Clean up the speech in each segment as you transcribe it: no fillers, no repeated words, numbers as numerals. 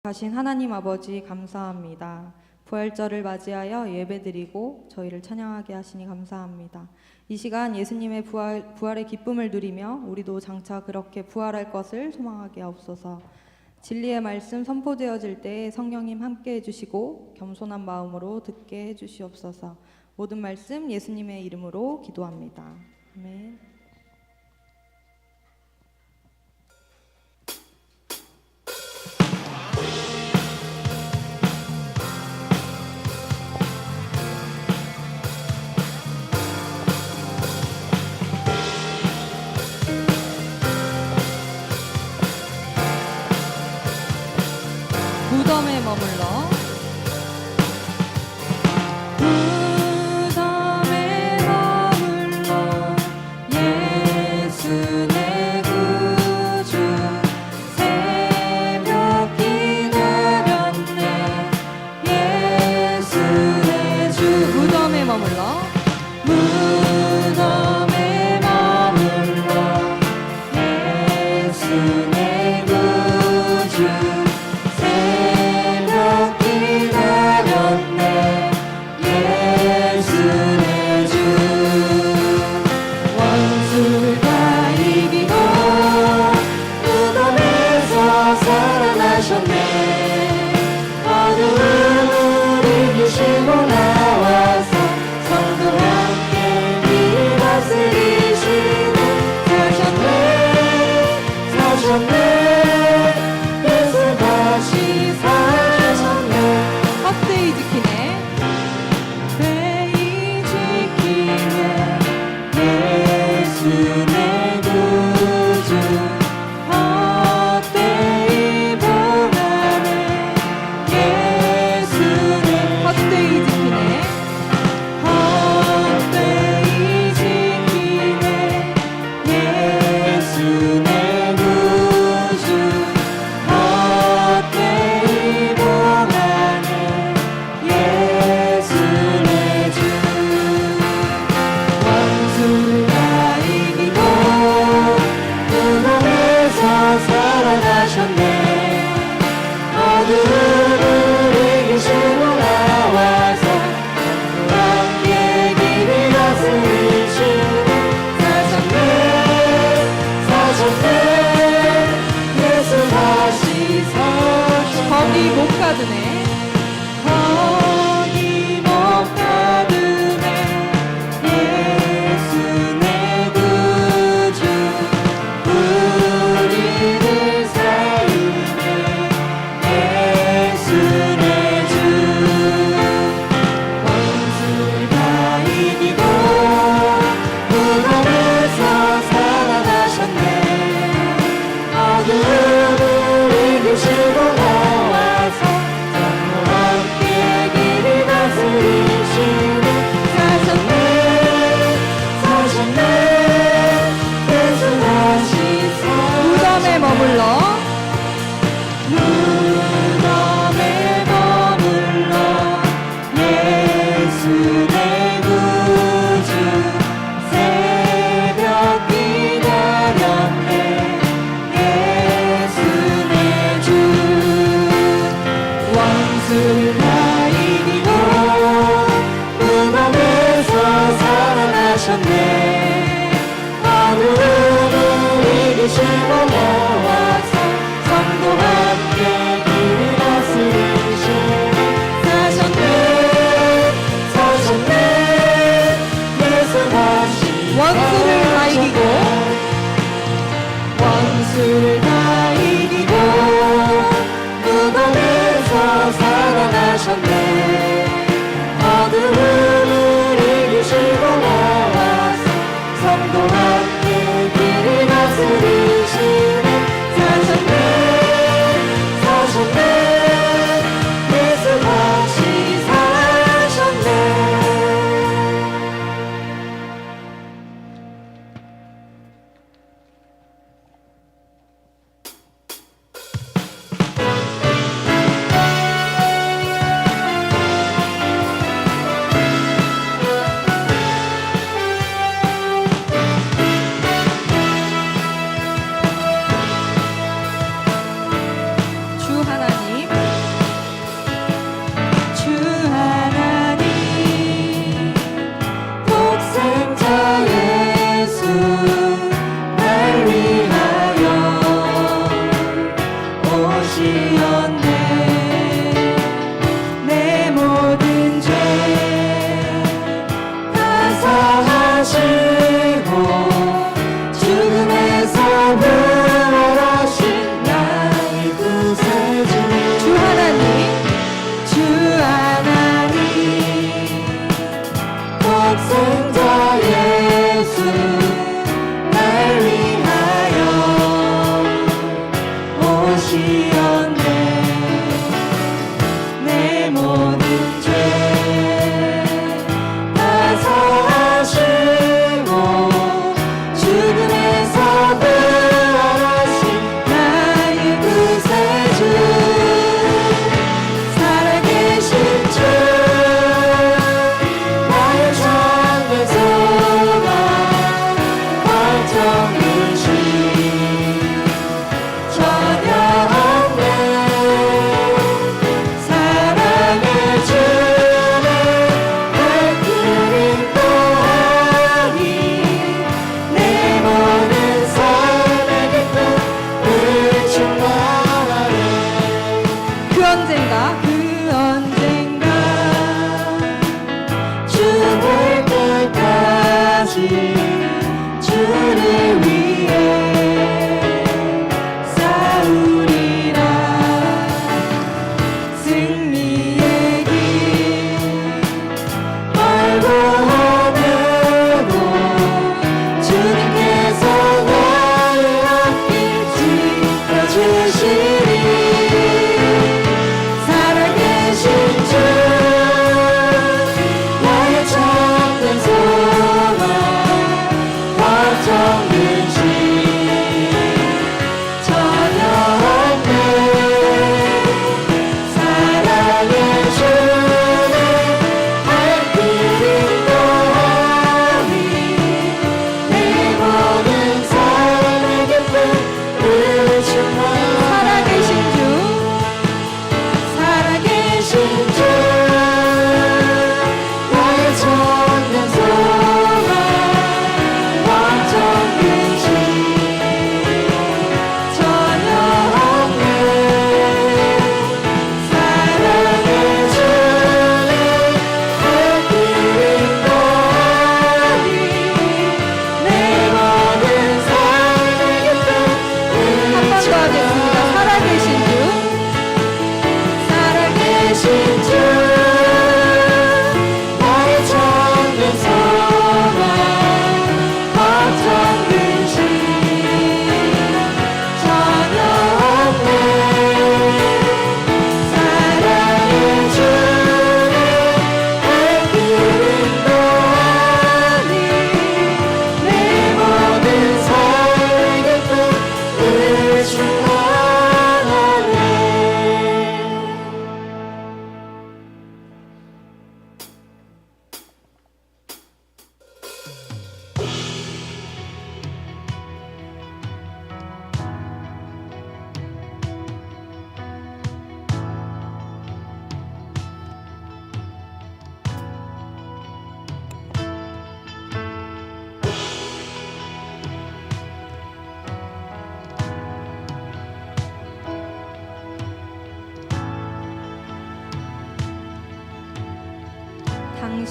하신 하나님 아버지 감사합니다. 부활절을 맞이하여 예배드리고 저희를 찬양하게 하시니 감사합니다. 이 시간 예수님의 부활의 기쁨을 누리며 우리도 장차 그렇게 부활할 것을 소망하게 하옵소서. 진리의 말씀 선포되어질 때 성령님 함께 해주시고 겸손한 마음으로 듣게 해주시옵소서. 모든 말씀 예수님의 이름으로 기도합니다. 아멘. 무덤에 머물러 예수 내 구주 새벽 기다렸네. 예수 내 주 무덤에 머물러 예수 내 구주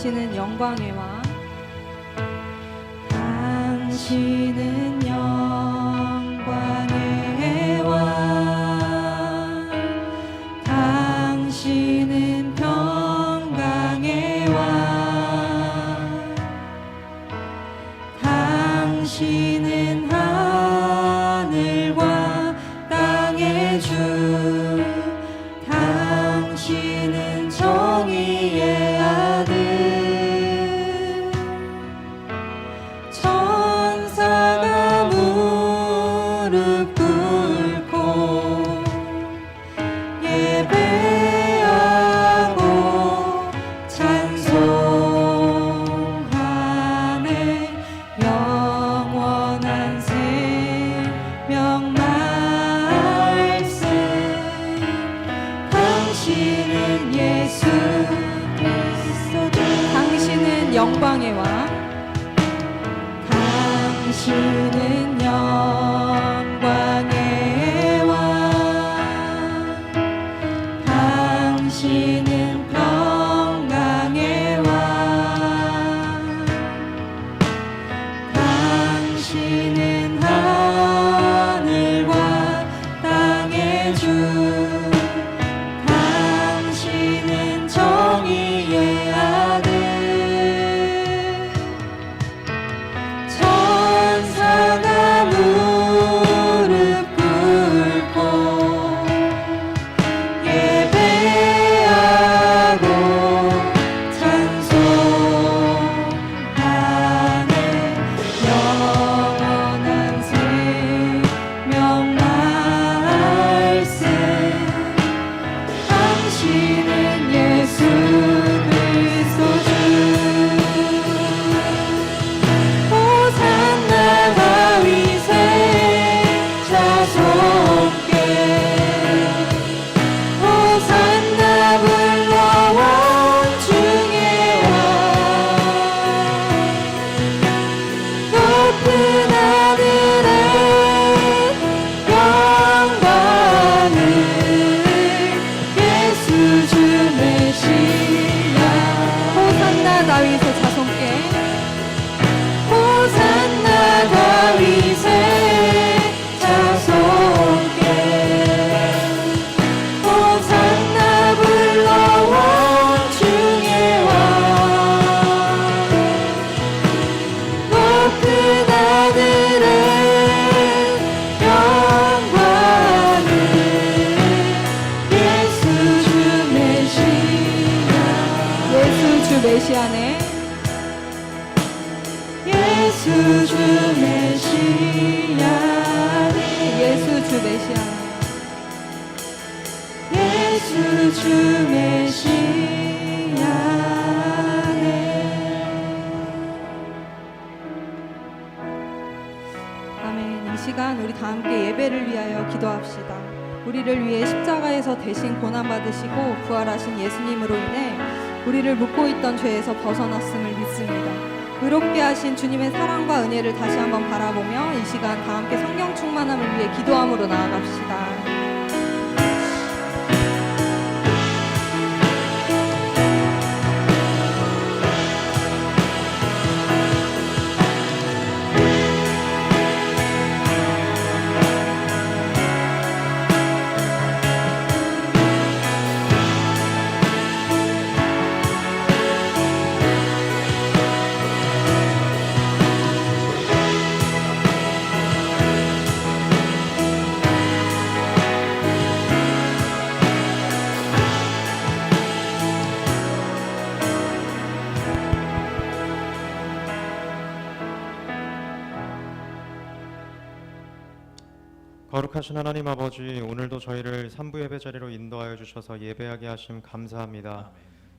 당신은 영광의 왕, 당신은 영광의 왕, 당신은 평강의 왕, 당신은 하늘과 땅의 주, 당신은 정의의 아들, 천사가 무릎 꿇고 예배하고 찬송하네. 영원한 생명 말씀, 당신은 예수 그리스도, 당신은 영광의 왕, 당신은 영광의 왕, 당신은 평강의 왕, 당신은 하늘과 땅의 주, 당신은 정의의 아들, 천사가 무릎 꿇고 예배하고 찬송하네. 영원한 생명 말씀, 당신은 예수 그리스도 주. 호산나 다윗의 자손께, 호산나 불러 왕중의 왕, 높은 하늘에 영광을 예수 주 메시아. 호산나 다윗의 자손께, 호산나 다윗의 자손께, 호산나 불러 왕중의 왕, 높은 하늘에 영광을 예수 주 메시아. 예수 주 메시아네. 예수 주 메시아네. 예수 주 메시아네. 예수 주 메시아네. 아멘. 이 시간 우리 다 함께 예배를 위하여 기도합시다. 우리를 위해 십자가에서 대신 고난받으시고 부활하신 예수님으로 인해 우리를 묶고 있던 죄에서 벗어났음을 믿습니다. 의롭게 하신 주님의 사랑과 은혜를 다시 한번 바라보며 이 시간 다 함께 성령 충만함을 위해 기도함으로 나아갑시다. 거룩하신 하나님 아버지, 오늘도 저희를 3부 예배 자리로 인도하여 주셔서 예배하게 하심 감사합니다.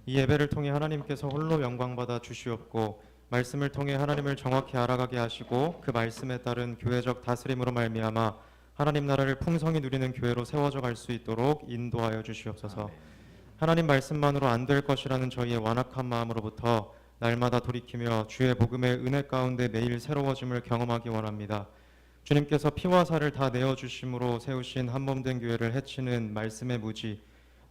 이 예배를 통해 하나님께서 홀로 영광받아 주시옵고 말씀을 통해 하나님을 정확히 알아가게 하시고 그 말씀에 따른 교회적 다스림으로 말미암아 하나님 나라를 풍성히 누리는 교회로 세워져 갈 수 있도록 인도하여 주시옵소서. 하나님 말씀만으로 안 될 것이라는 저희의 완악한 마음으로부터 날마다 돌이키며 주의 복음의 은혜 가운데 매일 새로워짐을 경험하기 원합니다. 주님께서 피와 살을 다 내어주심으로 세우신 한몸된 교회를 해치는 말씀의 무지,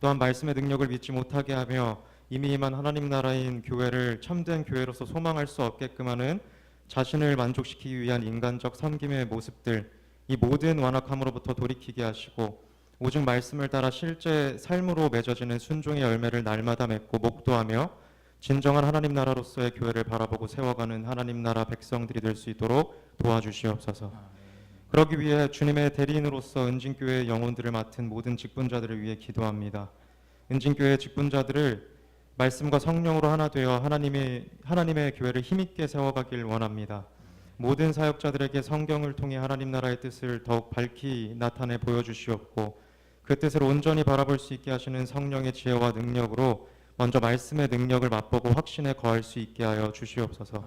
또한 말씀의 능력을 믿지 못하게 하며 이미 임한 하나님 나라인 교회를 참된 교회로서 소망할 수 없게끔 하는 자신을 만족시키기 위한 인간적 섬김의 모습들, 이 모든 완악함으로부터 돌이키게 하시고 오직 말씀을 따라 실제 삶으로 맺어지는 순종의 열매를 날마다 맺고 목도하며 진정한 하나님 나라로서의 교회를 바라보고 세워가는 하나님 나라 백성들이 될 수 있도록 도와주시옵소서. 그러기 위해 주님의 대리인으로서 은진교회의 영혼들을 맡은 모든 직분자들을 위해 기도합니다. 은진교회 직분자들을 말씀과 성령으로 하나 되어 하나님의 교회를 힘있게 세워가길 원합니다. 모든 사역자들에게 성경을 통해 하나님 나라의 뜻을 더욱 밝히 나타내 보여주시옵고 그 뜻을 온전히 바라볼 수 있게 하시는 성령의 지혜와 능력으로 먼저 말씀의 능력을 맛보고 확신에 거할 수 있게 하여 주시옵소서.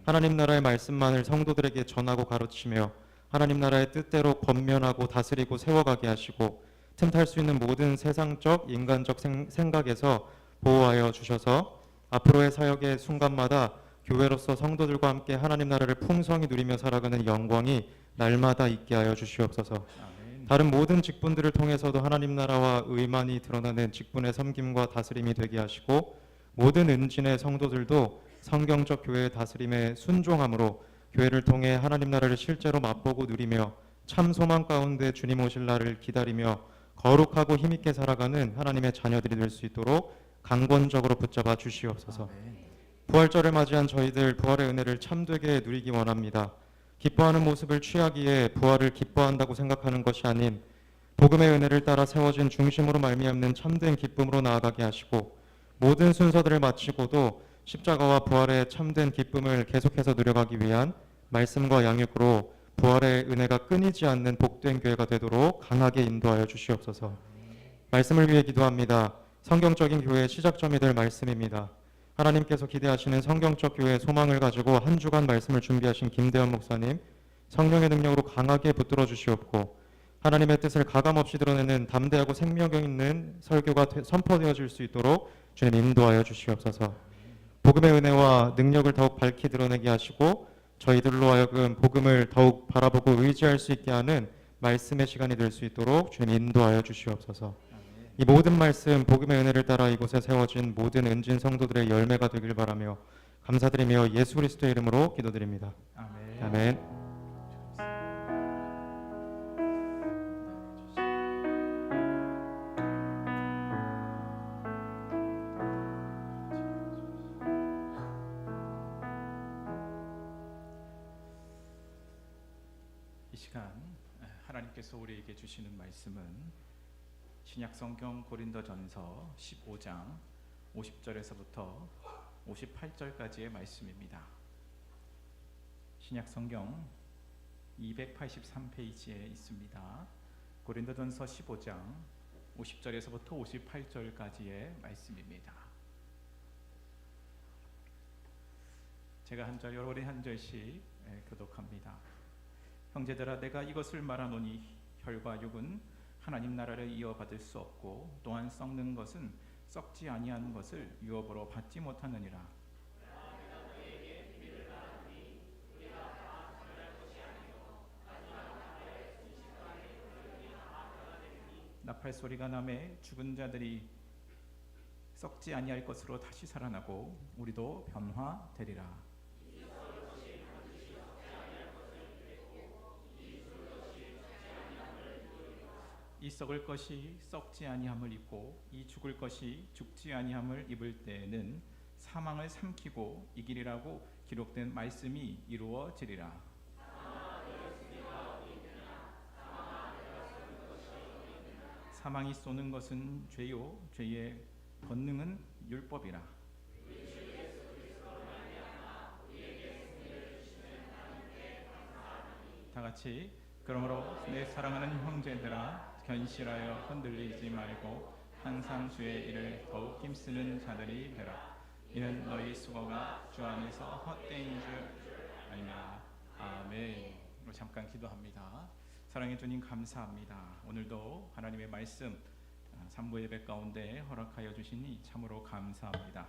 하나님 나라의 말씀만을 성도들에게 전하고 가르치며 하나님 나라의 뜻대로 권면하고 다스리고 세워가게 하시고 틈탈 수 있는 모든 세상적 인간적 생각에서 보호하여 주셔서 앞으로의 사역의 순간마다 교회로서 성도들과 함께 하나님 나라를 풍성히 누리며 살아가는 영광이 날마다 있게 하여 주시옵소서. 다른 모든 직분들을 통해서도 하나님 나라와 의만이 드러나는 직분의 섬김과 다스림이 되게 하시고 모든 은진의 성도들도 성경적 교회의 다스림에 순종함으로 교회를 통해 하나님 나라를 실제로 맛보고 누리며 참 소망 가운데 주님 오실 날을 기다리며 거룩하고 힘있게 살아가는 하나님의 자녀들이 될 수 있도록 강권적으로 붙잡아 주시옵소서. 부활절을 맞이한 저희들 부활의 은혜를 참되게 누리기 원합니다. 기뻐하는 모습을 취하기에 부활을 기뻐한다고 생각하는 것이 아닌 복음의 은혜를 따라 세워진 중심으로 말미암는 참된 기쁨으로 나아가게 하시고 모든 순서들을 마치고도 십자가와 부활의 참된 기쁨을 계속해서 누려가기 위한 말씀과 양육으로 부활의 은혜가 끊이지 않는 복된 교회가 되도록 강하게 인도하여 주시옵소서. 말씀을 위해 기도합니다. 성경적인 교회의 시작점이 될 말씀입니다. 하나님께서 기대하시는 성경적 교회의 소망을 가지고 한 주간 말씀을 준비하신 김대현 목사님, 성령의 능력으로 강하게 붙들어 주시옵고 하나님의 뜻을 가감없이 드러내는 담대하고 생명력 있는 설교가 선포되어질 수 있도록 주님 인도하여 주시옵소서. 복음의 은혜와 능력을 더욱 밝히 드러내게 하시고 저희들로 하여금 복음을 더욱 바라보고 의지할 수 있게 하는 말씀의 시간이 될 수 있도록 주님 인도하여 주시옵소서. 이 모든 말씀 복음의 은혜를 따라 이곳에 세워진 모든 은진 성도들의 열매가 되길 바라며 감사드리며 예수 그리스도의 이름으로 기도드립니다. 아멘. 아멘. 이 시간 하나님께서 우리에게 주시는 말씀은 신약성경 고린도전서 15장 50절에서부터 58절까지의 말씀입니다. 신약성경 283페이지에 있습니다. 고린도전서 15장 50절에서부터 58절까지의 말씀입니다. 제가 한 절, 여러분이 한 절씩 교독합니다. 형제들아, 내가 이것을 말하노니 혈과 육은 하나님 나라를 이어받을 수 없고 또한 썩는 것은 썩지 아니한 것을 유업으로 받지 못하느니라. 나팔 소리가 나매 죽은 자들이 썩지 아니할 것으로 다시 살아나고 우리도 변화되리라. 이 썩을 것이 썩지 아니함을 입고 이 죽을 것이 죽지 아니함을 입을 때에는 사망을 삼키고 이기리라고 기록된 말씀이 이루어지리라. 사망이 쏘는 것은 죄요 죄의 권능은 율법이라. 다 같이 그러므로 내 사랑하는 형제들아, 견실하여 흔들리지 말고 항상 주의 일을 더욱 힘쓰는 자들이 되라. 이는 너희 수고가 주 안에서 헛되인 줄 알미라. 아멘. 잠깐 기도합니다. 사랑해 주님 감사합니다. 오늘도 하나님의 말씀 산부 예배 가운데 허락하여 주시니 참으로 감사합니다.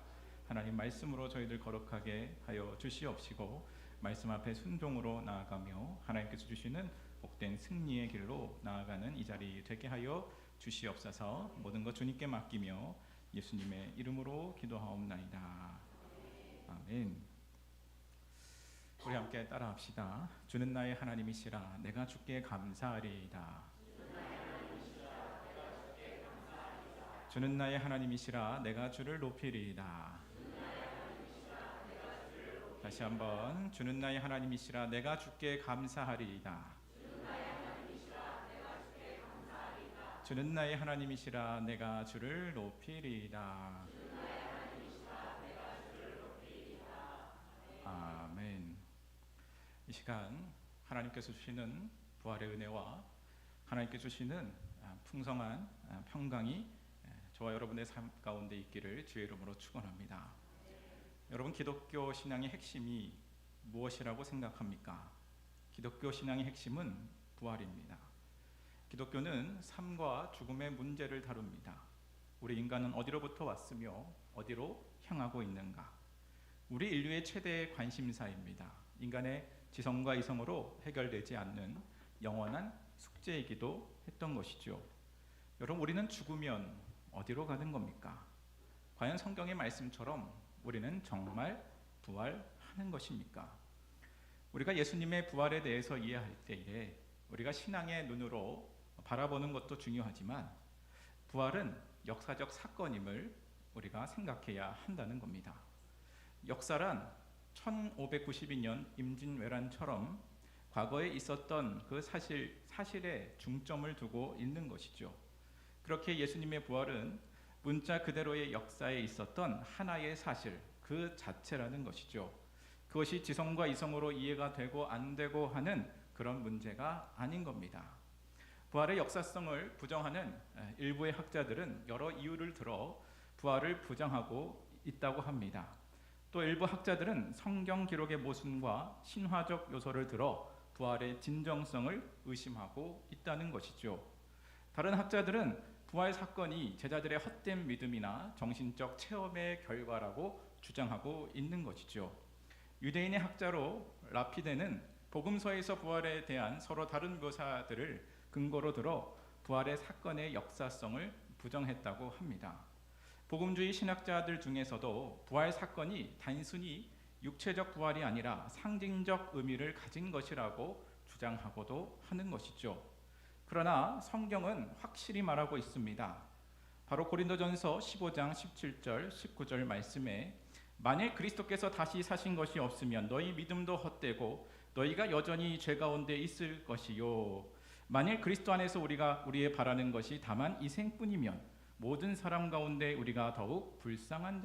하나님 말씀으로 저희들 거룩하게 하여 주시옵시고 말씀 앞에 순종으로 나아가며 하나님께서 주시는 복된 승리의 길로 나아가는 이 자리 되게 하여 주시옵소서. 모든 것 주님께 맡기며 예수님의 이름으로 기도하옵나이다. 아멘. 우리 함께 따라합시다. 주는 나의 하나님이시라 내가 주께 감사하리이다. 주는 나의 하나님이시라 내가 주를 높이리이다. 다시 한번 주는 나의 하나님이시라 내가 주께 감사하리이다. 주는 나의 하나님이시라 내가 주를 높이리이다. 아멘. 이 시간 하나님께서 주시는 부활의 은혜와 하나님께서 주시는 풍성한 평강이 저와 여러분의 삶 가운데 있기를 주의 이름으로 축원합니다. 여러분, 기독교 신앙의 핵심이 무엇이라고 생각합니까? 기독교 신앙의 핵심은 부활입니다. 기독교는 삶과 죽음의 문제를 다룹니다. 우리 인간은 어디로부터 왔으며 어디로 향하고 있는가? 우리 인류의 최대의 관심사입니다. 인간의 지성과 이성으로 해결되지 않는 영원한 숙제이기도 했던 것이죠. 여러분, 우리는 죽으면 어디로 가는 겁니까? 과연 성경의 말씀처럼 우리는 정말 부활하는 것입니까? 우리가 예수님의 부활에 대해서 이해할 때에 우리가 신앙의 눈으로 바라보는 것도 중요하지만 부활은 역사적 사건임을 우리가 생각해야 한다는 겁니다. 역사란 1592년 임진왜란처럼 과거에 있었던 그 사실에 중점을 두고 있는 것이죠. 그렇게 예수님의 부활은 문자 그대로의 역사에 있었던 하나의 사실 그 자체라는 것이죠. 그것이 지성과 이성으로 이해가 되고 안 되고 하는 그런 문제가 아닌 겁니다. 부활의 역사성을 부정하는 일부의 학자들은 여러 이유를 들어 부활을 부정하고 있다고 합니다. 또 일부 학자들은 성경 기록의 모순과 신화적 요소를 들어 부활의 진정성을 의심하고 있다는 것이죠. 다른 학자들은 부활 사건이 제자들의 헛된 믿음이나 정신적 체험의 결과라고 주장하고 있는 것이죠. 유대인의 학자로 라피데는 복음서에서 부활에 대한 서로 다른 묘사들을 근거로 들어 부활의 사건의 역사성을 부정했다고 합니다. 복음주의 신학자들 중에서도 부활 사건이 단순히 육체적 부활이 아니라 상징적 의미를 가진 것이라고 주장하고도 하는 것이죠. 그러나 성경은 확실히 말하고 있습니다. 바로 고린도전서 15장 17절 19절 말씀에 만일 그리스도께서 다시 사신 것이 없으면 너희 믿음도 헛되고 너희가 여전히 죄 가운데 있을 것이요. 만일 그리스도 안에서 우리의 바라는 것이 다만 이 생뿐이면 모든 사람 가운데 우리가 더욱 불쌍한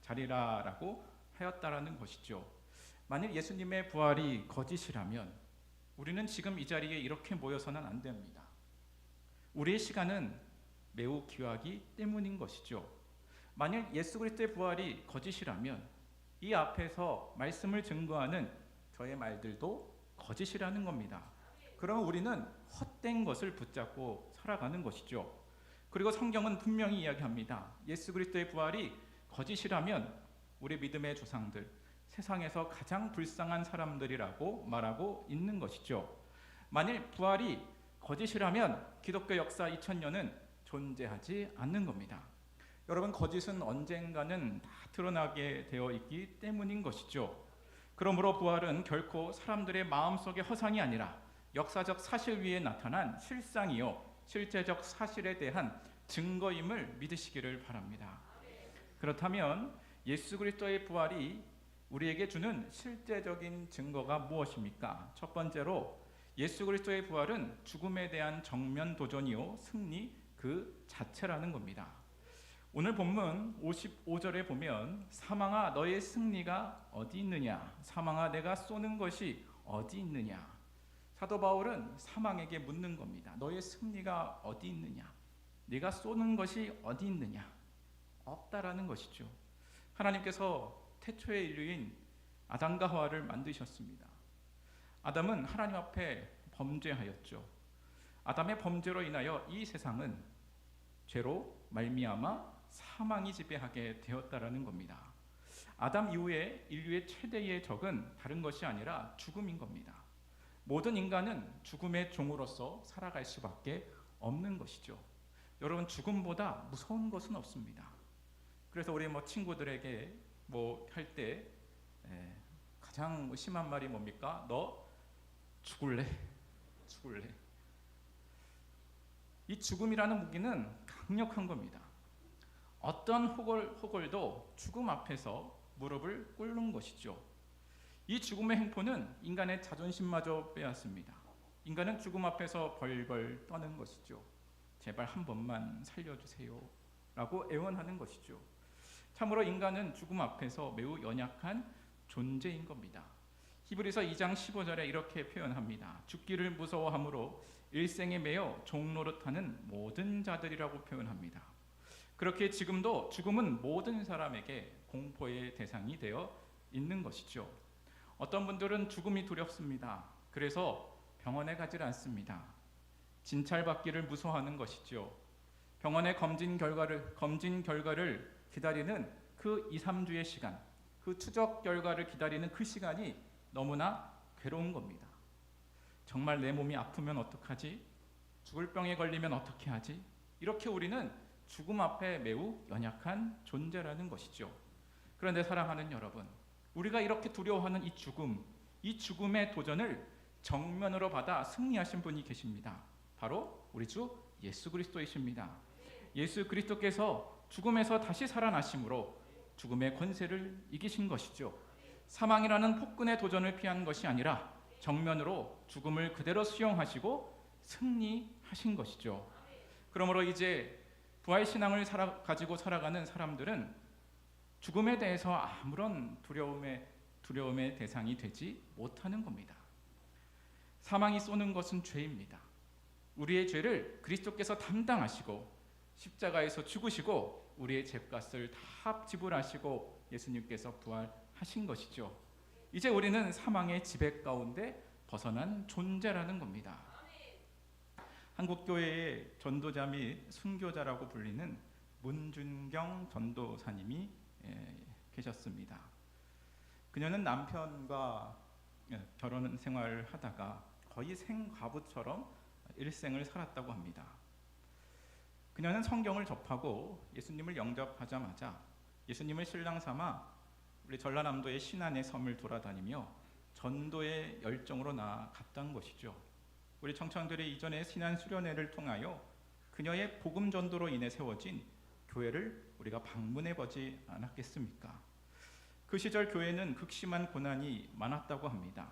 자리라라고 하였다라는 것이죠. 만일 예수님의 부활이 거짓이라면 우리는 지금 이 자리에 이렇게 모여서는 안 됩니다. 우리의 시간은 매우 귀하기 때문인 것이죠. 만일 예수 그리스도의 부활이 거짓이라면 이 앞에서 말씀을 증거하는 저의 말들도 거짓이라는 겁니다. 그럼 우리는 헛된 것을 붙잡고 살아가는 것이죠. 그리고 성경은 분명히 이야기합니다. 예수 그리스도의 부활이 거짓이라면 우리 믿음의 조상들, 세상에서 가장 불쌍한 사람들이라고 말하고 있는 것이죠. 만일 부활이 거짓이라면 기독교 역사 2000년은 존재하지 않는 겁니다. 여러분, 거짓은 언젠가는 다 드러나게 되어 있기 때문인 것이죠. 그러므로 부활은 결코 사람들의 마음속의 허상이 아니라 역사적 사실 위에 나타난 실상이요 실제적 사실에 대한 증거임을 믿으시기를 바랍니다. 그렇다면 예수 그리스도의 부활이 우리에게 주는 실제적인 증거가 무엇입니까? 첫 번째로 예수 그리스도의 부활은 죽음에 대한 정면 도전이요 승리 그 자체라는 겁니다. 오늘 본문 55절에 보면 사망아 너의 승리가 어디 있느냐? 사망아 내가 쏘는 것이 어디 있느냐? 사도 바울은 사망에게 묻는 겁니다. 너의 승리가 어디 있느냐? 네가 쏘는 것이 어디 있느냐? 없다라는 것이죠. 하나님께서 태초의 인류인 아담과 하와를 만드셨습니다. 아담은 하나님 앞에 범죄하였죠. 아담의 범죄로 인하여 이 세상은 죄로 말미암아 사망이 지배하게 되었다라는 겁니다. 아담 이후에 인류의 최대의 적은 다른 것이 아니라 죽음인 겁니다. 모든 인간은 죽음의 종으로서 살아갈 수밖에 없는 것이죠. 여러분 죽음보다 무서운 것은 없습니다. 그래서 우리 친구들에게 할 때 가장 심한 말이 뭡니까? 너 죽을래? 죽을래? 이 죽음이라는 무기는 강력한 겁니다. 어떤 호걸도 죽음 앞에서 무릎을 꿇는 것이죠. 이 죽음의 행포는 인간의 자존심마저 빼앗습니다. 인간은 죽음 앞에서 벌벌 떠는 것이죠. 제발 한 번만 살려주세요 라고 애원하는 것이죠. 참으로 인간은 죽음 앞에서 매우 연약한 존재인 겁니다. 히브리서 2장 15절에 이렇게 표현합니다. 죽기를 무서워함으로 일생에 매여 종노릇하는 모든 자들이라고 표현합니다. 그렇게 지금도 죽음은 모든 사람에게 공포의 대상이 되어 있는 것이죠. 어떤 분들은 죽음이 두렵습니다. 그래서 병원에 가질 않습니다. 진찰받기를 무서워하는 것이죠. 병원의 검진 결과를 기다리는 그 2, 3주의 시간, 그 추적 결과를 기다리는 그 시간이 너무나 괴로운 겁니다. 정말 내 몸이 아프면 어떡하지? 죽을 병에 걸리면 어떻게 하지? 이렇게 우리는 죽음 앞에 매우 연약한 존재라는 것이죠. 그런데 사랑하는 여러분, 우리가 이렇게 두려워하는 이 죽음의 도전을 정면으로 받아 승리하신 분이 계십니다. 바로 우리 주 예수 그리스도이십니다. 예수 그리스도께서 죽음에서 다시 살아나심으로 죽음의 권세를 이기신 것이죠. 사망이라는 폭군의 도전을 피한 것이 아니라 정면으로 죽음을 그대로 수용하시고 승리하신 것이죠. 그러므로 이제 부활 신앙을 가지고 살아가는 사람들은 죽음에 대해서 아무런 두려움의 대상이 되지 못하는 겁니다. 사망이 쏘는 것은 죄입니다. 우리의 죄를 그리스도께서 담당하시고 십자가에서 죽으시고 우리의 죄값을 다 지불하시고 예수님께서 부활하신 것이죠. 이제 우리는 사망의 지배 가운데 벗어난 존재라는 겁니다. 한국교회의 전도자 및 순교자라고 불리는 문준경 전도사님이 계셨습니다. 그녀는 남편과 결혼 생활을 하다가 거의 생과부처럼 일생을 살았다고 합니다. 그녀는 성경을 접하고 예수님을 영접하자마자 예수님을 신랑 삼아 우리 전라남도의 신안의 섬을 돌아다니며 전도의 열정으로 나아갔던 것이죠. 우리 청청들이 이전에 신안 수련회를 통하여 그녀의 복음 전도로 인해 세워진 교회를 우리가 방문해 보지 않았겠습니까? 그 시절 교회는 극심한 고난이 많았다고 합니다.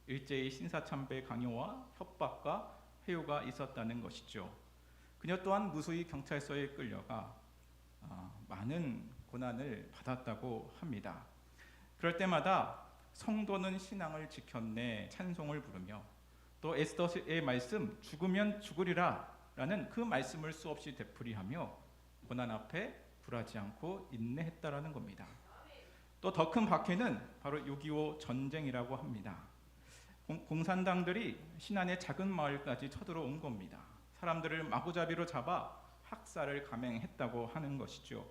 일제의 신사참배 강요와 협박과 해요가 있었다는 것이죠. 그녀 또한 무수히 경찰서에 끌려가 많은 고난을 받았다고 합니다. 그럴 때마다 성도는 신앙을 지켰네 찬송을 부르며 또 에스더의 말씀 죽으면 죽으리라 라는 그 말씀을 수없이 되풀이하며 고난 앞에 굴하지 않고 인내했다라는 겁니다. 또 더 큰 박해는 바로 6.25 전쟁이라고 합니다. 공산당들이 신안의 작은 마을까지 쳐들어온 겁니다. 사람들을 마구잡이로 잡아 학살을 감행했다고 하는 것이죠.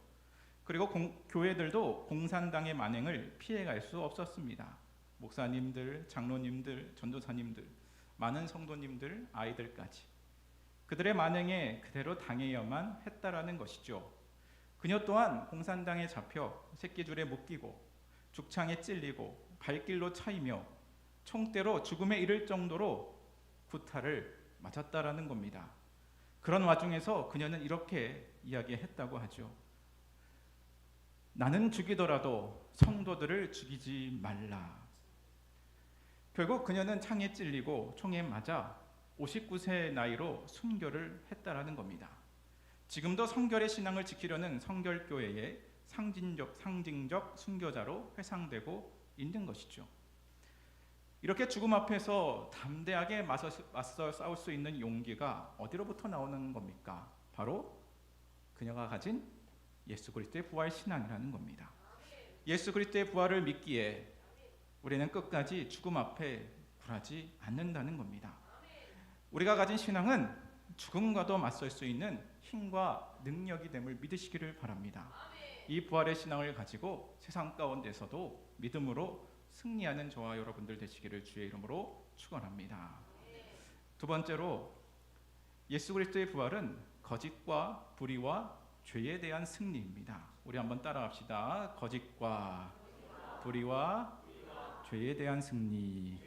그리고 교회들도 공산당의 만행을 피해갈 수 없었습니다. 목사님들, 장로님들, 전도사님들, 많은 성도님들, 아이들까지 그들의 만행에 그대로 당해야만 했다라는 것이죠. 그녀 또한 공산당에 잡혀 새끼줄에 묶이고 죽창에 찔리고 발길로 차이며 총대로 죽음에 이를 정도로 구타를 맞았다라는 겁니다. 그런 와중에서 그녀는 이렇게 이야기했다고 하죠. 나는 죽이더라도 성도들을 죽이지 말라. 결국 그녀는 창에 찔리고 총에 맞아 59세 나이로 순교를 했다라는 겁니다. 지금도 성결의 신앙을 지키려는 성결교회의 상징적 순교자로 회상되고 있는 것이죠. 이렇게 죽음 앞에서 담대하게 맞서 싸울 수 있는 용기가 어디로부터 나오는 겁니까? 바로 그녀가 가진 예수 그리스도의 부활 신앙이라는 겁니다. 예수 그리스도의 부활을 믿기에 우리는 끝까지 죽음 앞에 굴하지 않는다는 겁니다. 우리가 가진 신앙은 죽음과도 맞설 수 있는 힘과 능력이 됨을 믿으시기를 바랍니다. 이 부활의 신앙을 가지고 세상 가운데서도 믿음으로 승리하는 저와 여러분들 되시기를 주의 이름으로 축원합니다. 두 번째로 예수 그리스도의 부활은 거짓과 불의와 죄에 대한 승리입니다. 우리 한번 따라합시다. 거짓과 불의와 죄에 대한 승리.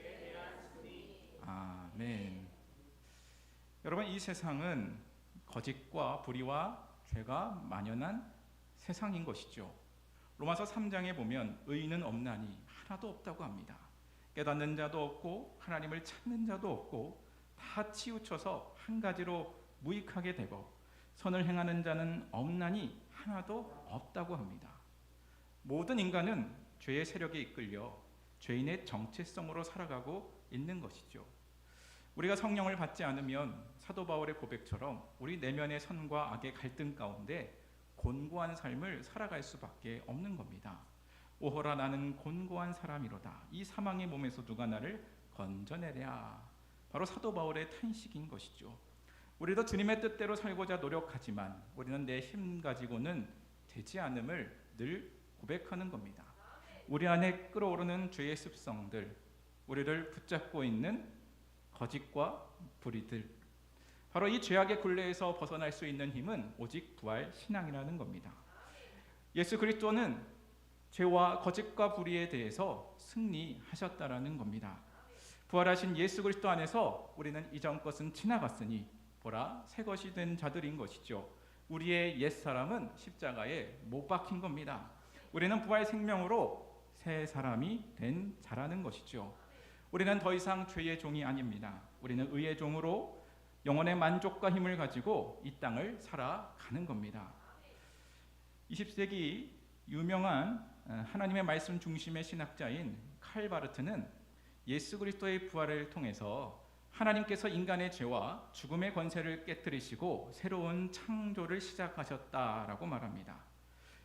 아멘. 여러분, 이 세상은 거짓과 불의와 죄가 만연한 세상인 것이죠. 로마서 3장에 보면 의인은 없나니 하나도 없다고 합니다. 깨닫는 자도 없고 하나님을 찾는 자도 없고 다 치우쳐서 한 가지로 무익하게 되고 선을 행하는 자는 없나니 하나도 없다고 합니다. 모든 인간은 죄의 세력에 이끌려 죄인의 정체성으로 살아가고 있는 것이죠. 우리가 성령을 받지 않으면 사도 바울의 고백처럼 우리 내면의 선과 악의 갈등 가운데 곤고한 삶을 살아갈 수밖에 없는 겁니다. 오호라 나는 곤고한 사람이로다. 이 사망의 몸에서 누가 나를 건져내랴. 바로 사도 바울의 탄식인 것이죠. 우리도 주님의 뜻대로 살고자 노력하지만 우리는 내 힘 가지고는 되지 않음을 늘 고백하는 겁니다. 우리 안에 끓어오르는 죄의 습성들, 우리를 붙잡고 있는 거짓과 불의들, 바로 이 죄악의 굴레에서 벗어날 수 있는 힘은 오직 부활 신앙이라는 겁니다. 예수 그리스도는 죄와 거짓과 불의에 대해서 승리하셨다라는 겁니다. 부활하신 예수 그리스도 안에서 우리는 이전 것은 지나갔으니 보라 새 것이 된 자들인 것이죠. 우리의 옛사람은 십자가에 못 박힌 겁니다. 우리는 부활 생명으로 새 사람이 된 자라는 것이죠. 우리는 더 이상 죄의 종이 아닙니다. 우리는 의의 종으로 영혼의 만족과 힘을 가지고 이 땅을 살아가는 겁니다. 20세기 유명한 하나님의 말씀 중심의 신학자인 칼 바르트는 예수 그리스도의 부활을 통해서 하나님께서 인간의 죄와 죽음의 권세를 깨뜨리시고 새로운 창조를 시작하셨다라고 말합니다.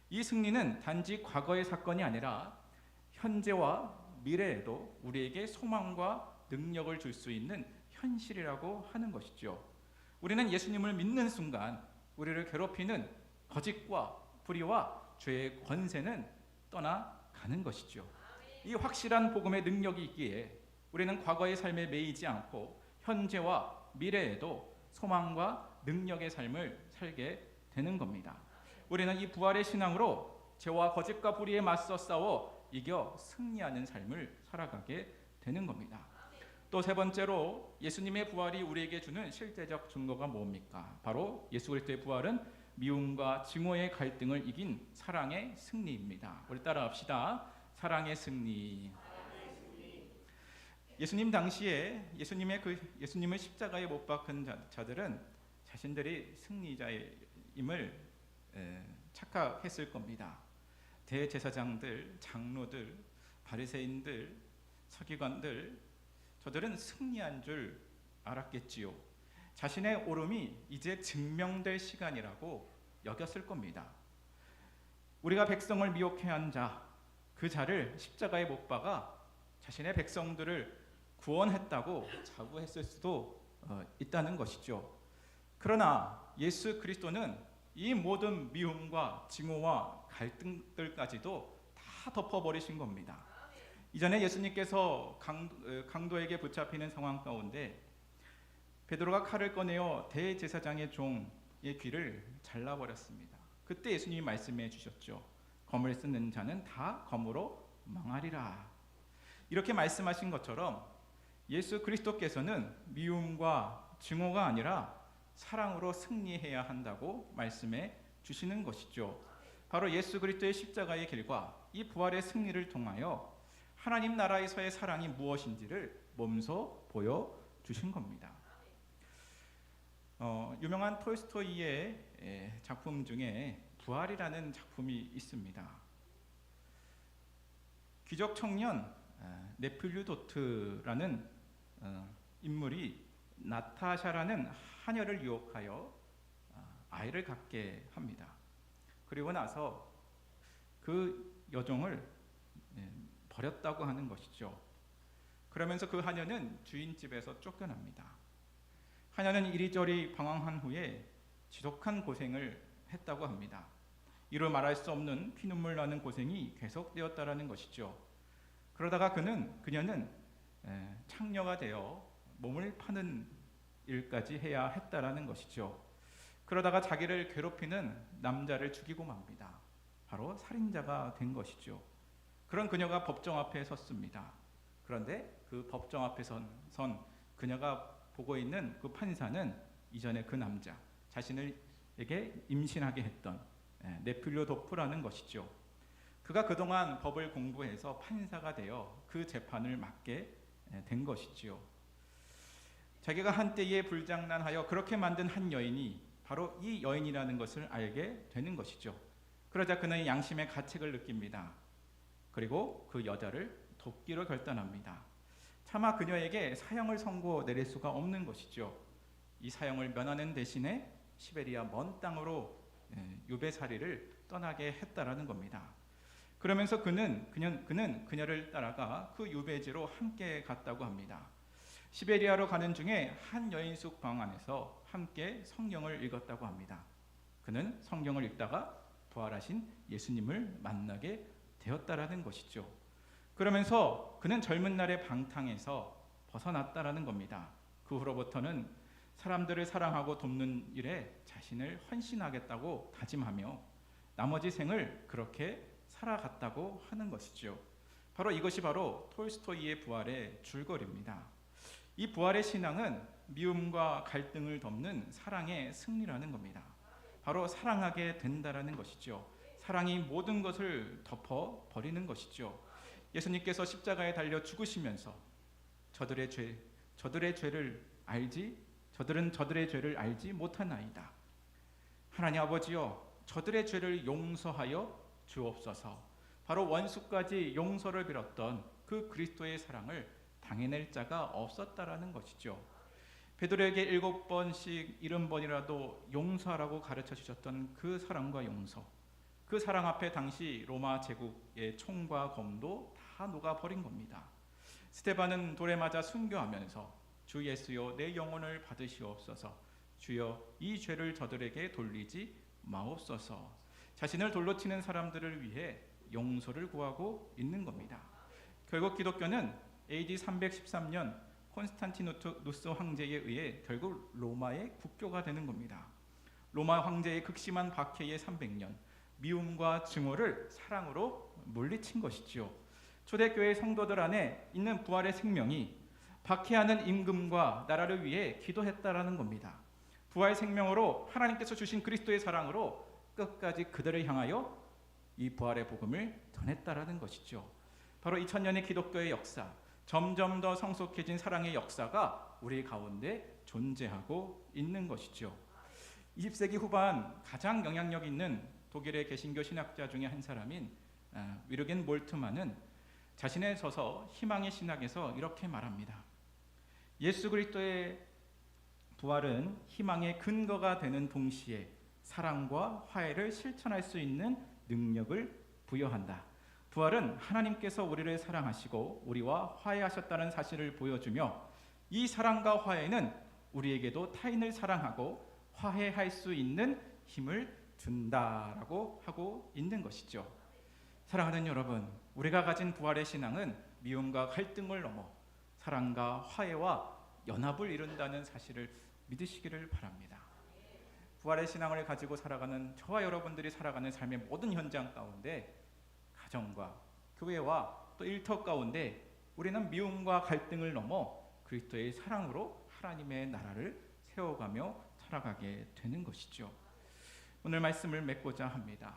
이 승리는 단지 과거의 사건이 아니라 현재와 미래에도 우리에게 소망과 능력을 줄 수 있는 현실이라고 하는 것이죠. 우리는 예수님을 믿는 순간 우리를 괴롭히는 거짓과 불의와 죄의 권세는 떠나가는 것이죠. 이 확실한 복음의 능력이 있기에 우리는 과거의 삶에 매이지 않고 현재와 미래에도 소망과 능력의 삶을 살게 되는 겁니다. 우리는 이 부활의 신앙으로 죄와 거짓과 불의에 맞서 싸워 이겨 승리하는 삶을 살아가게 되는 겁니다. 또 세 번째로 예수님의 부활이 우리에게 주는 실제적 증거가 뭡니까? 바로 예수 그리스도의 부활은 미움과 증오의 갈등을 이긴 사랑의 승리입니다. 우리 따라합시다. 사랑의 승리. 예수님 당시에 예수님을 십자가에 못 박은 자들은 자신들이 승리자임을 착각했을 겁니다. 대제사장들, 장로들, 바리새인들, 서기관들, 저들은 승리한 줄 알았겠지요. 자신의 옳음이 이제 증명될 시간이라고 여겼을 겁니다. 우리가 백성을 미혹해 한 자, 그 자를 십자가에 못 박아 자신의 백성들을 구원했다고 자부했을 수도 있다는 것이죠. 그러나 예수 그리스도는 이 모든 미움과 증오와 갈등들까지도 다 덮어버리신 겁니다. 이전에 예수님께서 강도에게 붙잡히는 상황 가운데 베드로가 칼을 꺼내어 대제사장의 종의 귀를 잘라버렸습니다. 그때 예수님이 말씀해 주셨죠. 검을 쓰는 자는 다 검으로 망하리라. 이렇게 말씀하신 것처럼 예수 그리스도께서는 미움과 증오가 아니라 사랑으로 승리해야 한다고 말씀해 주시는 것이죠. 바로 예수 그리스도의 십자가의 길과 이 부활의 승리를 통하여 하나님 나라에서의 사랑이 무엇인지를 몸소 보여주신 겁니다. 유명한 톨스토이의 작품 중에 부활이라는 작품이 있습니다. 귀족 청년 네플류도트라는 인물이 나타샤라는 하녀를 유혹하여 아이를 갖게 합니다. 그리고 나서 그 여종을 버렸다고 하는 것이죠. 그러면서 그 하녀는 주인 집에서 쫓겨납니다. 하녀는 이리저리 방황한 후에 지독한 고생을 했다고 합니다. 이루 말할 수 없는 피눈물 나는 고생이 계속되었다라는 것이죠. 그러다가 그녀는 창녀가 되어 몸을 파는 일까지 해야 했다라는 것이죠. 그러다가 자기를 괴롭히는 남자를 죽이고 맙니다. 바로 살인자가 된 것이죠. 그런 그녀가 법정 앞에 섰습니다. 그런데 그 법정 앞에 선 그녀가 보고 있는 그 판사는 이전에 그 남자 자신에게 임신하게 했던 네필료도프라는 것이죠. 그가 그동안 법을 공부해서 판사가 되어 그 재판을 맡게 된 것이지요. 자기가 한때에 불장난하여 그렇게 만든 한 여인이 바로 이 여인이라는 것을 알게 되는 것이죠. 그러자 그는 양심의 가책을 느낍니다. 그리고 그 여자를 돕기로 결단합니다. 차마 그녀에게 사형을 선고 내릴 수가 없는 것이죠. 이 사형을 면하는 대신에 시베리아 먼 땅으로 유배살이를 떠나게 했다라는 겁니다. 그러면서 그는 그녀를 따라가 그 유배지로 함께 갔다고 합니다. 시베리아로 가는 중에 한 여인숙 방 안에서 함께 성경을 읽었다고 합니다. 그는 성경을 읽다가 부활하신 예수님을 만나게 되었다라는 것이죠. 그러면서 그는 젊은 날의 방탕에서 벗어났다라는 겁니다. 그 후로부터는 사람들을 사랑하고 돕는 일에 자신을 헌신하겠다고 다짐하며 나머지 생을 그렇게 살아갔다고 하는 것이죠. 바로 이것이 바로 톨스토이의 부활의 줄거리입니다. 이 부활의 신앙은 미움과 갈등을 덮는 사랑의 승리라는 겁니다. 바로 사랑하게 된다라는 것이죠. 사랑이 모든 것을 덮어버리는 것이죠. 예수님께서 십자가에 달려 죽으시면서 저들은 저들의 죄를 알지 못하나이다. 하나님 아버지여, 저들의 죄를 용서하여 주옵소서. 바로 원수까지 용서를 빌었던 그 그리스도의 사랑을 당해낼 자가 없었다라는 것이죠. 베드로에게 7번씩 70번이라도 용서하라고 가르쳐 주셨던 그 사랑과 용서, 그 사랑 앞에 당시 로마 제국의 총과 검도 다 녹아버린 겁니다. 스데반은 돌에 맞아 순교하면서 주 예수여 내 영혼을 받으시옵소서, 주여 이 죄를 저들에게 돌리지 마옵소서, 자신을 돌로 치는 사람들을 위해 용서를 구하고 있는 겁니다. 결국 기독교는 AD 313년 콘스탄티누스 황제에 의해 결국 로마의 국교가 되는 겁니다. 로마 황제의 극심한 박해의 300년, 미움과 증오를 사랑으로 물리친 것이죠. 초대교회 성도들 안에 있는 부활의 생명이 박해하는 임금과 나라를 위해 기도했다라는 겁니다. 부활 생명으로 하나님께서 주신 그리스도의 사랑으로 끝까지 그들을 향하여 이 부활의 복음을 전했다라는 것이죠. 바로 2000년의 기독교의 역사, 점점 더 성숙해진 사랑의 역사가 우리 가운데 존재하고 있는 것이죠. 20세기 후반 가장 영향력 있는 독일의 개신교 신학자 중에 한 사람인 위르겐 몰트만은 자신의 서서 희망의 신학에서 이렇게 말합니다. 예수 그리스도의 부활은 희망의 근거가 되는 동시에 사랑과 화해를 실천할 수 있는 능력을 부여한다. 부활은 하나님께서 우리를 사랑하시고 우리와 화해하셨다는 사실을 보여주며 이 사랑과 화해는 우리에게도 타인을 사랑하고 화해할 수 있는 힘을 준다라고 하고 있는 것이죠. 사랑하는 여러분, 우리가 가진 부활의 신앙은 미움과 갈등을 넘어 사랑과 화해와 연합을 이룬다는 사실을 믿으시기를 바랍니다. 부활의 신앙을 가지고 살아가는 저와 여러분들이 살아가는 삶의 모든 현장 가운데 가정과 교회와 또 일터 가운데 우리는 미움과 갈등을 넘어 그리스도의 사랑으로 하나님의 나라를 세워가며 살아가게 되는 것이죠. 오늘 말씀을 맺고자 합니다.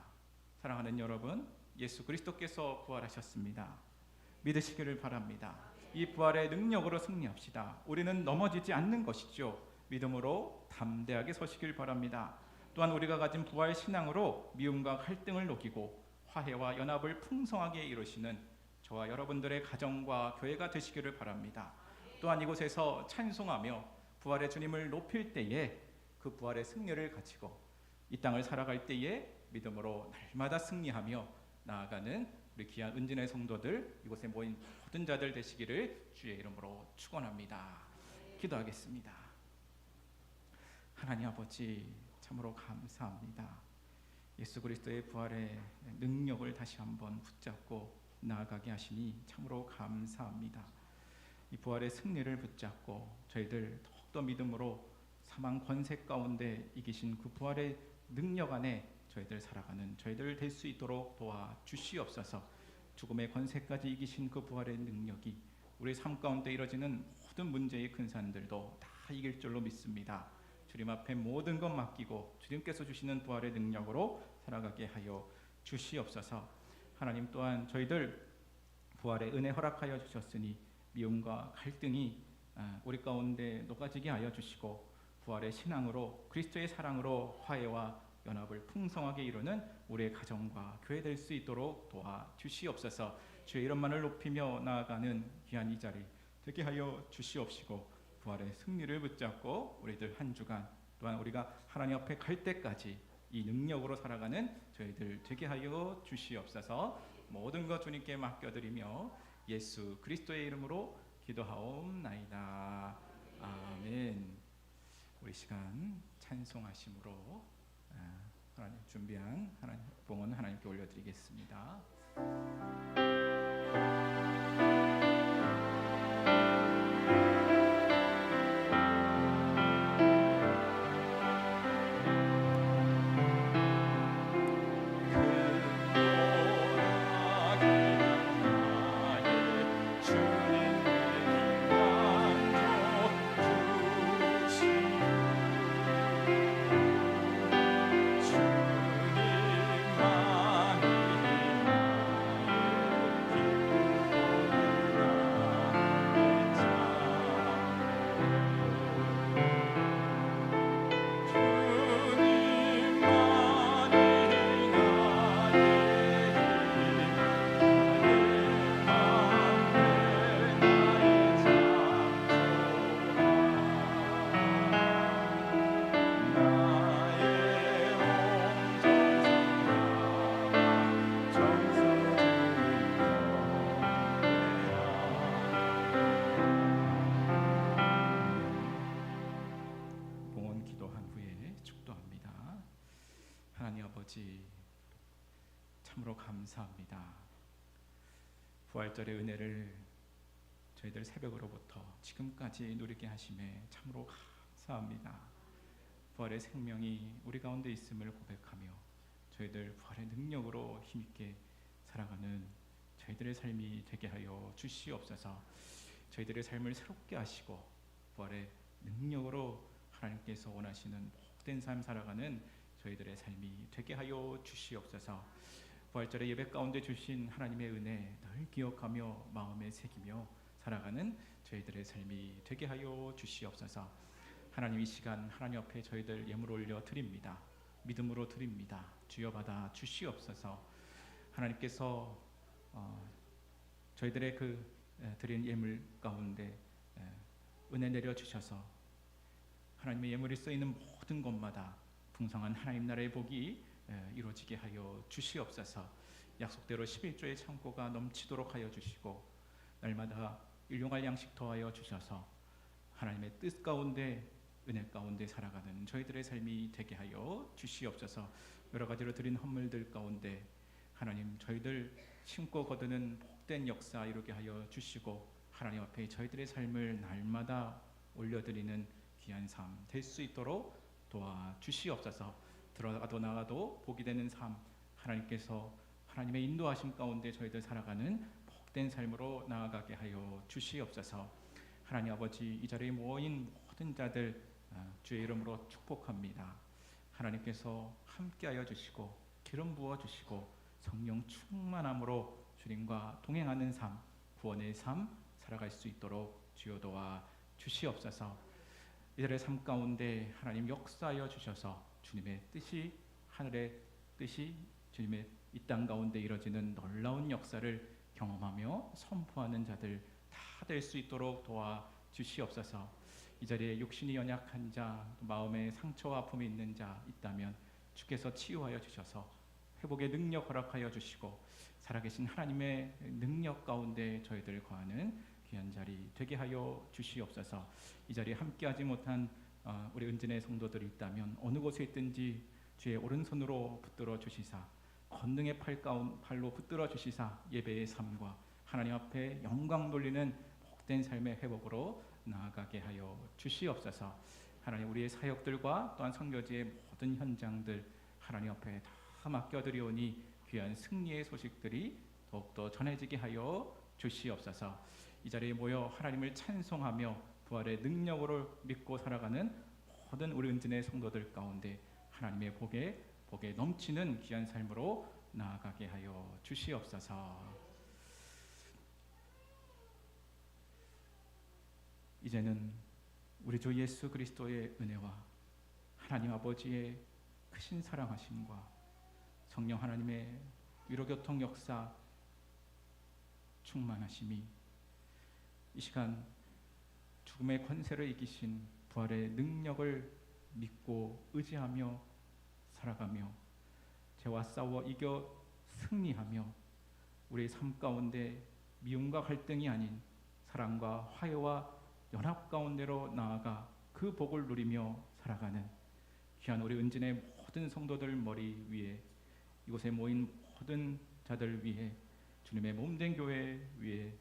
사랑하는 여러분, 예수 그리스도께서 부활하셨습니다. 믿으시기를 바랍니다. 이 부활의 능력으로 승리합시다. 우리는 넘어지지 않는 것이죠. 믿음으로 담대하게 서시길 바랍니다. 또한 우리가 가진 부활 신앙으로 미움과 갈등을 녹이고 화해와 연합을 풍성하게 이루시는 저와 여러분들의 가정과 교회가 되시기를 바랍니다. 또한 이곳에서 찬송하며 부활의 주님을 높일 때에 그 부활의 승리를 가지고 이 땅을 살아갈 때에 믿음으로 날마다 승리하며 나아가는 우리 귀한 은진의 성도들, 이곳에 모인 모든 자들 되시기를 주의 이름으로 축원합니다. 기도하겠습니다. 하나님 아버지, 참으로 감사합니다. 예수 그리스도의 부활의 능력을 다시 한번 붙잡고 나아가게 하시니 참으로 감사합니다. 이 부활의 승리를 붙잡고 저희들 더욱더 믿음으로 사망 권세 가운데 이기신 그 부활의 능력 안에 저희들 살아가는 저희들 될 수 있도록 도와 주시옵소서. 죽음의 권세까지 이기신 그 부활의 능력이 우리 삶 가운데 이뤄지는 모든 문제의 큰 산들도 다 이길 줄로 믿습니다. 주님 앞에 모든 것 맡기고 주님께서 주시는 부활의 능력으로 살아가게 하여 주시옵소서. 하나님 또한 저희들 부활의 은혜 허락하여 주셨으니 미움과 갈등이 우리 가운데 녹아지게 하여 주시고 부활의 신앙으로 그리스도의 사랑으로 화해와 연합을 풍성하게 이루는 우리의 가정과 교회 될 수 있도록 도와 주시옵소서. 주의 이름만을 높이며 나아가는 귀한 이 자리 되게 하여 주시옵시고 부활의 승리를 붙잡고 우리들 한 주간 또한 우리가 하나님 앞에 갈 때까지 이 능력으로 살아가는 저희들 되게 하여 주시옵소서. 모든 것 주님께 맡겨드리며 예수 그리스도의 이름으로 기도하옵나이다. 아멘. 우리 시간 찬송하심으로 하나님 준비한 하나님 봉헌 하나님께 올려드리겠습니다. 아버지 참으로 감사합니다. 부활절의 은혜를 저희들 새벽으로부터 지금까지 누리게 하심에 참으로 감사합니다. 부활의 생명이 우리 가운데 있음을 고백하며 저희들 부활의 능력으로 힘있게 살아가는 저희들의 삶이 되게 하여 주시옵소서. 저희들의 삶을 새롭게 하시고 부활의 능력으로 하나님께서 원하시는 복된 삶 살아가는 저희들의 삶이 되게 하여 주시옵소서. 부활절의 예배 가운데 주신 하나님의 은혜 늘 기억하며 마음에 새기며 살아가는 저희들의 삶이 되게 하여 주시옵소서. 하나님 이 시간 하나님 앞에 저희들 예물 올려 드립니다. 믿음으로 드립니다. 주여 받아 주시옵소서. 하나님께서 저희들의 드린 예물 가운데 은혜 내려 주셔서 하나님의 예물이 쓰이는 모든 것마다 풍성한 하나님 나라의 복이 이루어지게 하여 주시옵소서. 약속대로 11조의 창고가 넘치도록 하여 주시고 날마다 일용할 양식 더하여 주셔서 하나님의 뜻 가운데 은혜 가운데 살아가는 저희들의 삶이 되게 하여 주시옵소서. 여러 가지로 드린 헌물들 가운데 하나님 저희들 심고 거두는 복된 역사 이루게 하여 주시고 하나님 앞에 저희들의 삶을 날마다 올려드리는 귀한 삶 될 수 있도록 도와주시옵소서. 들어가도 나가도 복이 되는 삶 하나님께서 하나님의 인도하심 가운데 저희들 살아가는 복된 삶으로 나아가게 하여 주시옵소서. 하나님 아버지 이 자리에 모인 모든 자들 주의 이름으로 축복합니다. 하나님께서 함께하여 주시고 기름 부어 주시고 성령 충만함으로 주님과 동행하는 삶 구원의 삶 살아갈 수 있도록 주여 도와 주시옵소서. 이들의 삶 가운데 하나님 역사하여 주셔서 주님의 뜻이 하늘의 뜻이 주님의 이 땅 가운데 이루어지는 놀라운 역사를 경험하며 선포하는 자들 다 될 수 있도록 도와 주시옵소서. 이 자리에 육신이 연약한 자, 마음에 상처와 아픔이 있는 자 있다면 주께서 치유하여 주셔서 회복의 능력 허락하여 주시고 살아계신 하나님의 능력 가운데 저희들 거하는 귀한 자리 되게 하여 주시옵소서. 이 자리에 함께하지 못한 우리 은진의 성도들이 있다면 어느 곳에 있든지 주의 오른손으로 붙들어 주시사 권능의 팔로 붙들어 주시사 예배의 삶과 하나님 앞에 영광 돌리는 복된 삶의 회복으로 나아가게 하여 주시옵소서. 하나님 우리의 사역들과 또한 선교지의 모든 현장들 하나님 앞에 다 맡겨드리오니 귀한 승리의 소식들이 더욱더 전해지게 하여 주시옵소서. 이 자리에 모여 하나님을 찬송하며 부활의 능력으로 믿고 살아가는 모든 우리 은진의 성도들 가운데 하나님의 복에 넘치는 귀한 삶으로 나아가게 하여 주시옵소서. 이제는 우리 주 예수 그리스도의 은혜와 하나님 아버지의 크신 사랑하심과 성령 하나님의 위로교통 역사 충만하심이 이 시간 죽음의 권세를 이기신 부활의 능력을 믿고 의지하며 살아가며 죄와 싸워 이겨 승리하며 우리의 삶 가운데 미움과 갈등이 아닌 사랑과 화해와 연합 가운데로 나아가 그 복을 누리며 살아가는 귀한 우리 은진의 모든 성도들 머리 위에 이곳에 모인 모든 자들 위해 주님의 몸된 교회 위에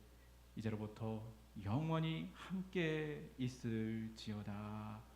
이제로부터 영원히 함께 있을지어다.